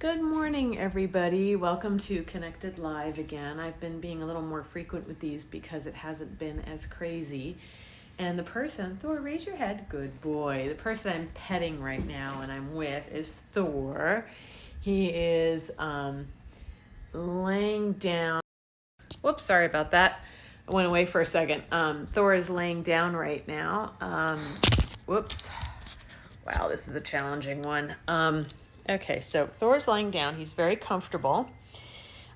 Good morning, everybody. Welcome to Connected Live again. I've been being a little more frequent with these because it hasn't been as crazy. And the person, Thor, raise your head. Good boy. The person I'm petting right now and I'm with is Thor. He is laying down. Whoops, sorry about that. I went away for a second. Thor is laying down right now. Whoops. Wow, this is a challenging one. Okay, so Thor's lying down. He's very comfortable.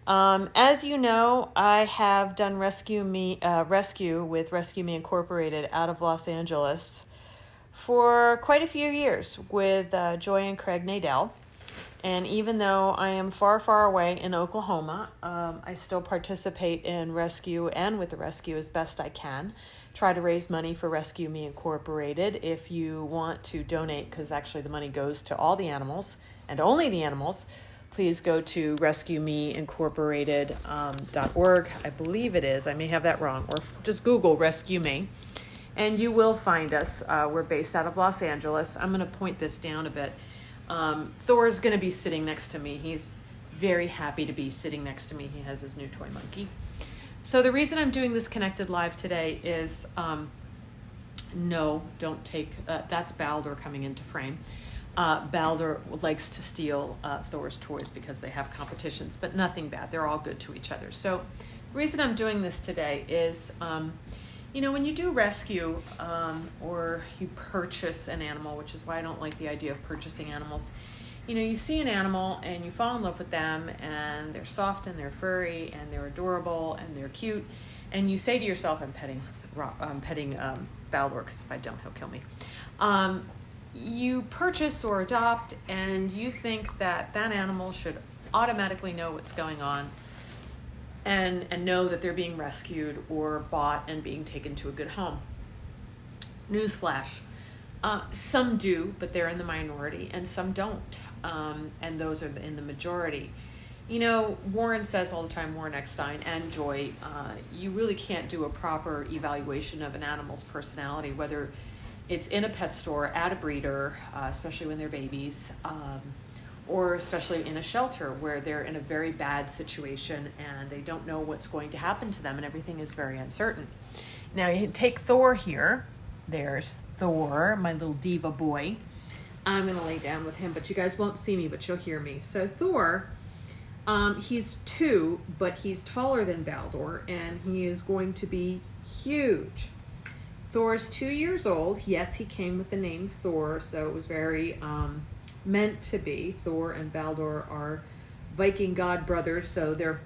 As you know, I have done rescue with Rescue Me Incorporated out of Los Angeles for quite a few years with Joy and Craig Nadell. And even though I am far, far away in Oklahoma, I still participate in rescue and with the rescue as best I can. Try to raise money for Rescue Me Incorporated. If you want to donate, because actually the money goes to all the animals and only the animals, please go to rescuemeincorporated.org. I believe it is. I may have that wrong. Or just Google Rescue Me, and you will find us. We're based out of Los Angeles. I'm going to point this down a bit. Thor's going to be sitting next to me. He's very happy to be sitting next to me. He has his new toy monkey. So the reason I'm doing this Connected Live today is, no, don't take, that's Baldur coming into frame. Baldur likes to steal Thor's toys because they have competitions, but nothing bad. They're all good to each other. So the reason I'm doing this today is, when you do rescue or you purchase an animal, which is why I don't like the idea of purchasing animals, you see an animal and you fall in love with them and they're soft and they're furry and they're adorable and they're cute. And you say to yourself, I'm petting Baldur because if I don't, he'll kill me. You purchase or adopt and you think that animal should automatically know what's going on and know that they're being rescued or bought and being taken to a good home. Newsflash. Some do, but they're in the minority, and some don't. And those are in the majority. Warren says all the time, Warren Eckstein and Joy, you really can't do a proper evaluation of an animal's personality, whether it's in a pet store, at a breeder, especially when they're babies, or especially in a shelter where they're in a very bad situation and they don't know what's going to happen to them and everything is very uncertain. Now you take Thor here. There's Thor, my little diva boy. I'm going to lay down with him, but you guys won't see me, but you'll hear me. So Thor, he's 2, but he's taller than Baldur, and he is going to be huge. Thor's 2 years old. Yes, he came with the name Thor, so it was very meant to be. Thor and Baldur are Viking god brothers, so they're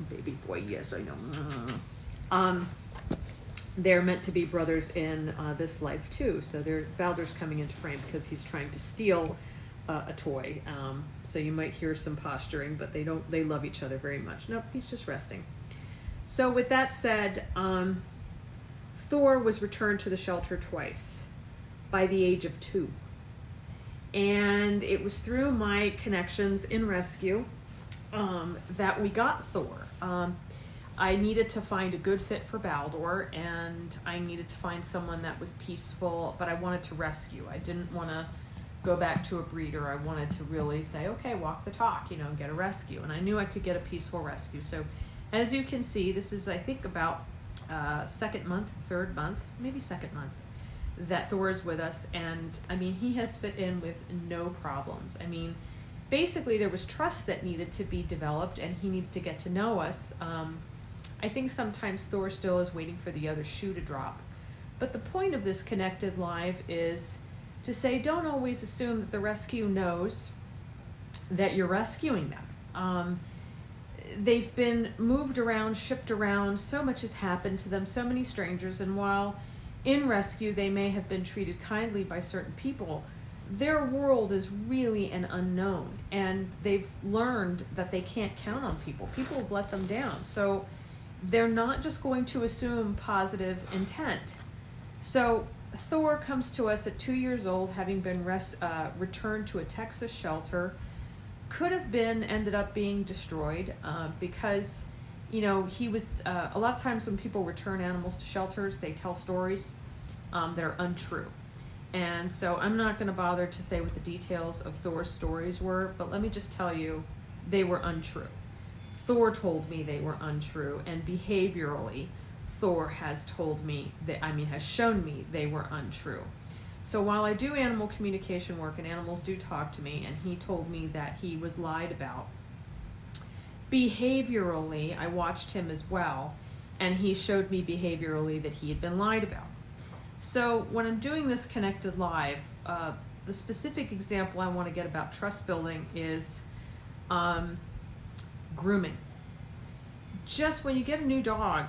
baby boy. Yes, I know. They're meant to be brothers in this life too. So Baldur's coming into frame because he's trying to steal a toy. So you might hear some posturing, but they love each other very much. Nope, he's just resting. So with that said, Thor was returned to the shelter twice by the age of 2. And it was through my connections in rescue that we got Thor. I needed to find a good fit for Baldur, and I needed to find someone that was peaceful, but I wanted to rescue. I didn't want to go back to a breeder. I wanted to really say, okay, walk the talk, get a rescue. And I knew I could get a peaceful rescue. So as you can see, this is, I think, about second month, third month, maybe second month that Thor is with us. And he has fit in with no problems. Basically there was trust that needed to be developed and he needed to get to know us. I think sometimes Thor still is waiting for the other shoe to drop. But the point of this Connected Live is to say, don't always assume that the rescue knows that you're rescuing them. They've been moved around, shipped around, so much has happened to them, so many strangers, and while in rescue they may have been treated kindly by certain people, their world is really an unknown, and they've learned that they can't count on people. People have let them down, so they're not just going to assume positive intent. So Thor comes to us at 2 years old, having been returned to a Texas shelter. Could have ended up being destroyed because, he was, a lot of times when people return animals to shelters, they tell stories that are untrue. And so I'm not going to bother to say what the details of Thor's stories were, but let me just tell you, they were untrue. Thor told me they were untrue, and behaviorally, Thor has told me has shown me they were untrue. So while I do animal communication work and animals do talk to me, and he told me that he was lied about, behaviorally, I watched him as well, and he showed me behaviorally that he had been lied about. So when I'm doing this Connected Live, the specific example I want to get about trust building is grooming. Just when you get a new dog,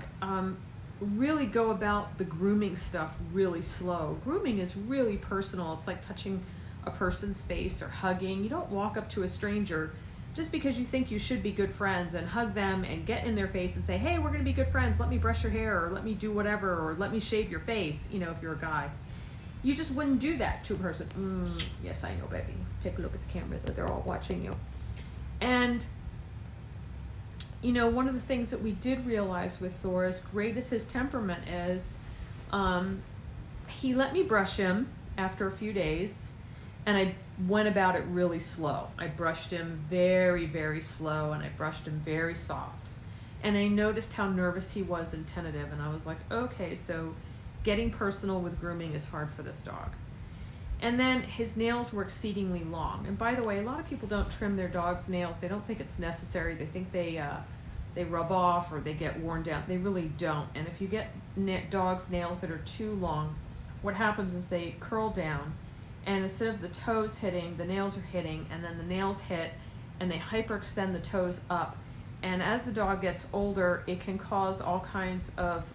really go about the grooming stuff really slow. Grooming is really personal. It's like touching a person's face or hugging. You don't walk up to a stranger just because you think you should be good friends and hug them and get in their face and say, hey, we're going to be good friends. Let me brush your hair, or let me do whatever, or let me shave your face, if you're a guy. You just wouldn't do that to a person. Yes, I know, baby. Take a look at the camera. They're all watching you. And, one of the things that we did realize with Thor, as great as his temperament is, he let me brush him after a few days, and I went about it really slow. I brushed him very, very slow, and I brushed him very soft. And I noticed how nervous he was and tentative, and I was like, okay, so getting personal with grooming is hard for this dog. And then his nails were exceedingly long. And by the way, a lot of people don't trim their dog's nails. They don't think it's necessary. They think they rub off or they get worn down. They really don't. And if you get dog's nails that are too long, what happens is they curl down, and instead of the toes hitting, the nails are hitting, and then the nails hit, and they hyperextend the toes up. And as the dog gets older, it can cause all kinds of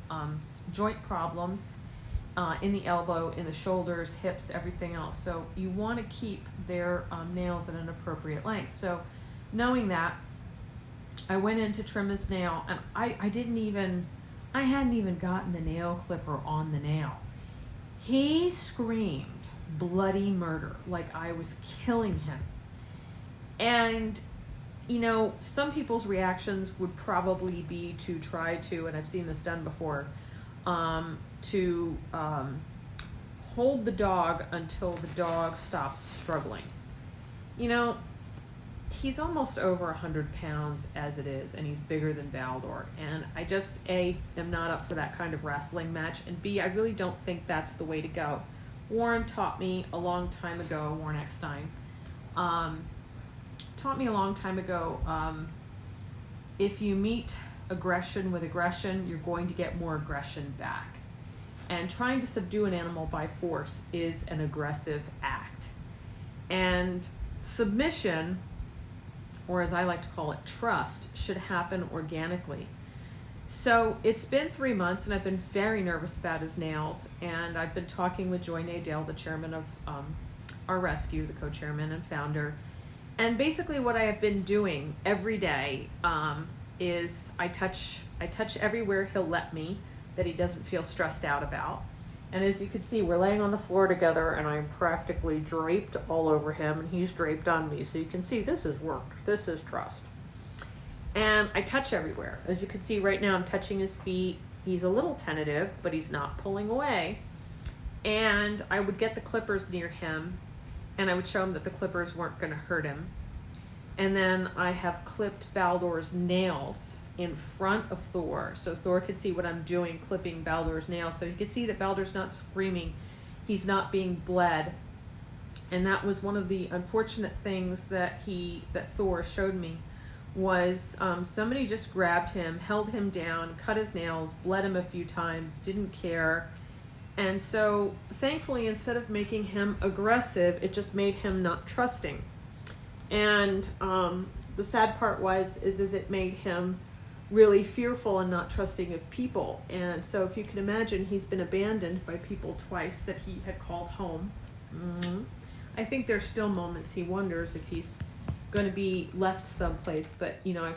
joint problems in the elbow, in the shoulders, hips, everything else. So you want to keep their nails at an appropriate length. So knowing that, I went in to trim his nail, and I hadn't even gotten the nail clipper on the nail. He screamed bloody murder, like I was killing him. And some people's reactions would probably be to try to, and I've seen this done before, to hold the dog until the dog stops struggling. He's almost over 100 pounds as it is, and he's bigger than Baldor. And I just, A, am not up for that kind of wrestling match, and B, I really don't think that's the way to go. Warren taught me a long time ago, Warren Eckstein, taught me a long time ago, if you meet aggression with aggression, you're going to get more aggression back. And trying to subdue an animal by force is an aggressive act. And submission, or as I like to call it, trust, should happen organically. So it's been 3 months, and I've been very nervous about his nails, and I've been talking with Joy Nadell, the chairman of our rescue, the co-chairman and founder. And basically what I have been doing every day is I touch everywhere he'll let me, that he doesn't feel stressed out about. And as you can see, we're laying on the floor together, and I'm practically draped all over him, and he's draped on me. So you can see this has worked. This is trust. And I touch everywhere. As you can see right now, I'm touching his feet. He's a little tentative, but he's not pulling away. And I would get the clippers near him, and I would show him that the clippers weren't going to hurt him. And then I have clipped Baldor's nails in front of Thor, so Thor could see what I'm doing, clipping Baldor's nails. So he could see that Baldor's not screaming, he's not being bled. And that was one of the unfortunate things that Thor showed me, was somebody just grabbed him, held him down, cut his nails, bled him a few times, didn't care. And so thankfully, instead of making him aggressive, it just made him not trusting. And the sad part is it made him really fearful and not trusting of people. And so if you can imagine, he's been abandoned by people twice that he had called home. I think there's still moments he wonders if he's going to be left someplace. But,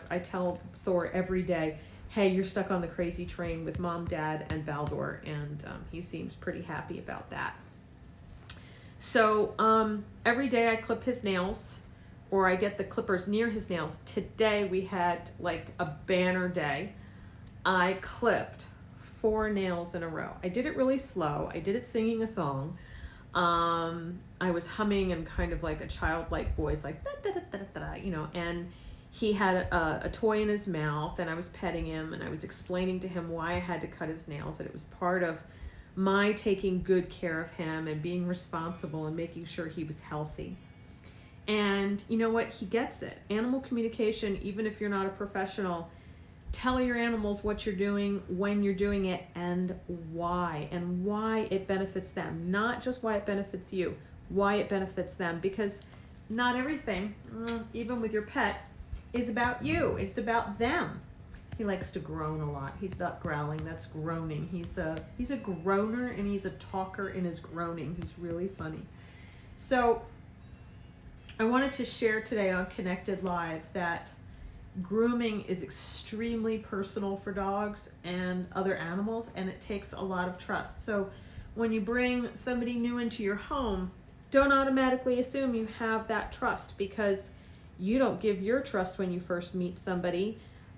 I tell Thor every day, hey, you're stuck on the crazy train with Mom, Dad, and Baldor. And he seems pretty happy about that. So every day I clip his nails, or I get the clippers near his nails. Today we had like a banner day. I clipped 4 nails in a row. I did it really slow. I did it singing a song. I was humming in kind of like a childlike voice, like da, da, da, da, da, da, you know, and he had a toy in his mouth, and I was petting him, and I was explaining to him why I had to cut his nails, that it was part of my taking good care of him and being responsible and making sure he was healthy. And you know what? He gets it. Animal communication, even if you're not a professional, tell your animals what you're doing, when you're doing it, and why it benefits them. Not just why it benefits you, why it benefits them. Because not everything, even with your pet, is about you. It's about them. He likes to groan a lot. He's not growling, that's groaning. He's a groaner, and he's a talker in his groaning. He's really funny. So I wanted to share today on Connected Live that grooming is extremely personal for dogs and other animals, and it takes a lot of trust. So when you bring somebody new into your home, don't automatically assume you have that trust, because you don't give your trust when you first meet somebody.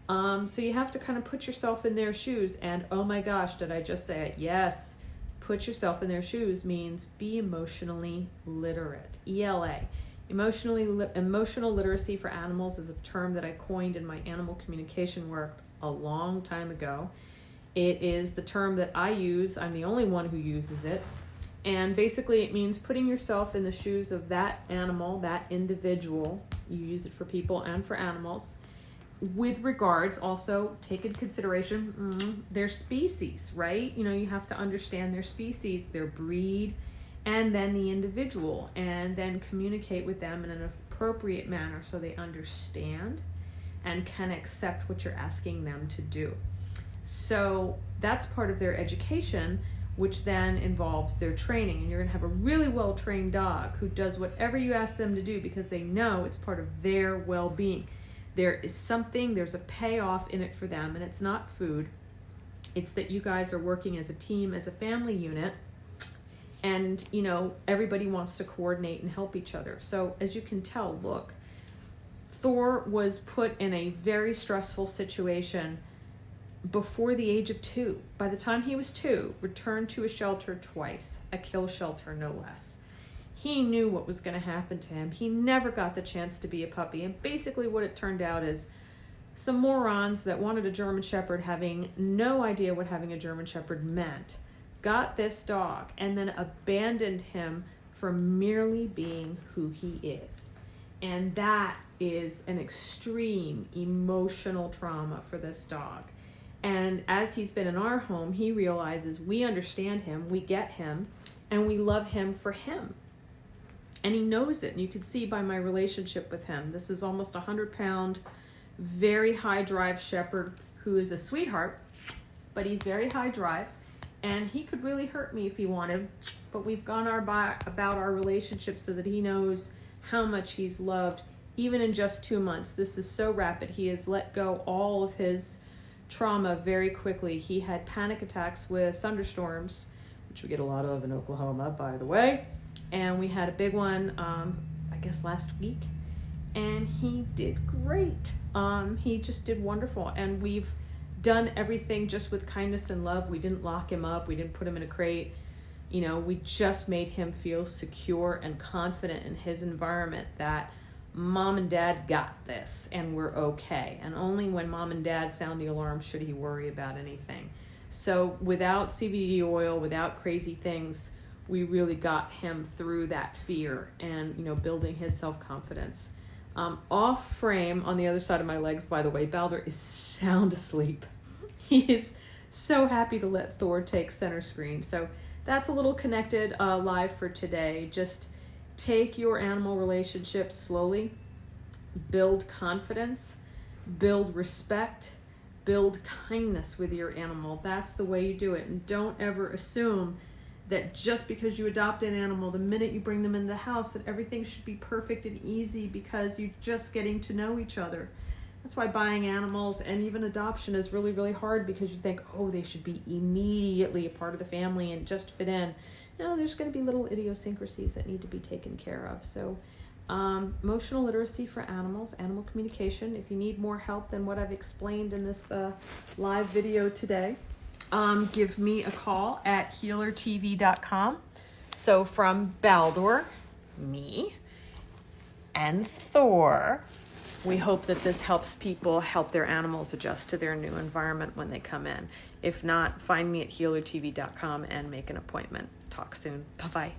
So you have to kind of put yourself in their shoes. And oh my gosh, did I just say it? Yes, put yourself in their shoes means be emotionally literate. ELA. Emotional literacy for animals is a term that I coined in my animal communication work a long time ago. It is the term that I use. I'm the only one who uses it. And basically it means putting yourself in the shoes of that animal, that individual. You use it for people and for animals. With regards, also take into consideration their species, right? You know, you have to understand their species, their breed, and then the individual, and then communicate with them in an appropriate manner so they understand and can accept what you're asking them to do. So that's part of their education, which then involves their training. And you're going to have a really well-trained dog who does whatever you ask them to do because they know it's part of their well-being. There is something, there's a payoff in it for them, and it's not food. It's that you guys are working as a team, as a family unit, and, you know, everybody wants to coordinate and help each other. So as you can tell, look, Thor was put in a very stressful situation before the age of 2. By the time he was 2, returned to a shelter twice, a kill shelter no less. He knew what was going to happen to him. He never got the chance to be a puppy. And basically what it turned out is some morons that wanted a German Shepherd, having no idea what having a German Shepherd meant, got this dog and then abandoned him for merely being who he is. And that is an extreme emotional trauma for this dog. And as he's been in our home, he realizes we understand him, we get him, and we love him for him. And he knows it. And you can see by my relationship with him. This is almost 100-pound, very high drive shepherd who is a sweetheart, but he's very high drive. And he could really hurt me if he wanted. But we've gone about our relationship so that he knows how much he's loved, even in just 2 months. This is so rapid. He has let go all of his trauma very quickly. He had panic attacks with thunderstorms, which we get a lot of in Oklahoma, by the way. And we had a big one, I guess last week, and he did great. He just did wonderful. And we've done everything just with kindness and love. We didn't lock him up. We didn't put him in a crate. You know, we just made him feel secure and confident in his environment that mom and dad got this and we're okay. And only when mom and dad sound the alarm should he worry about anything. So without CBD oil, without crazy things, we really got him through that fear and, you know, building his self-confidence. Off frame on the other side of my legs, by the way, Balder is sound asleep. He is so happy to let Thor take center screen. So that's a little Connected Live for today. Just take your animal relationship slowly, build confidence, build respect, build kindness with your animal. That's the way you do it. And don't ever assume that just because you adopt an animal, the minute you bring them in the house, that everything should be perfect and easy because you're just getting to know each other. That's why buying animals and even adoption is really, really hard, because you think, oh, they should be immediately a part of the family and just fit in. No, there's going to be little idiosyncrasies that need to be taken care of. So emotional literacy for animals, animal communication. If you need more help than what I've explained in this live video today, give me a call at healertv.com. So from Baldur, me, and Thor, we hope that this helps people help their animals adjust to their new environment when they come in. If not, find me at healertv.com and make an appointment. Talk soon. Bye-bye.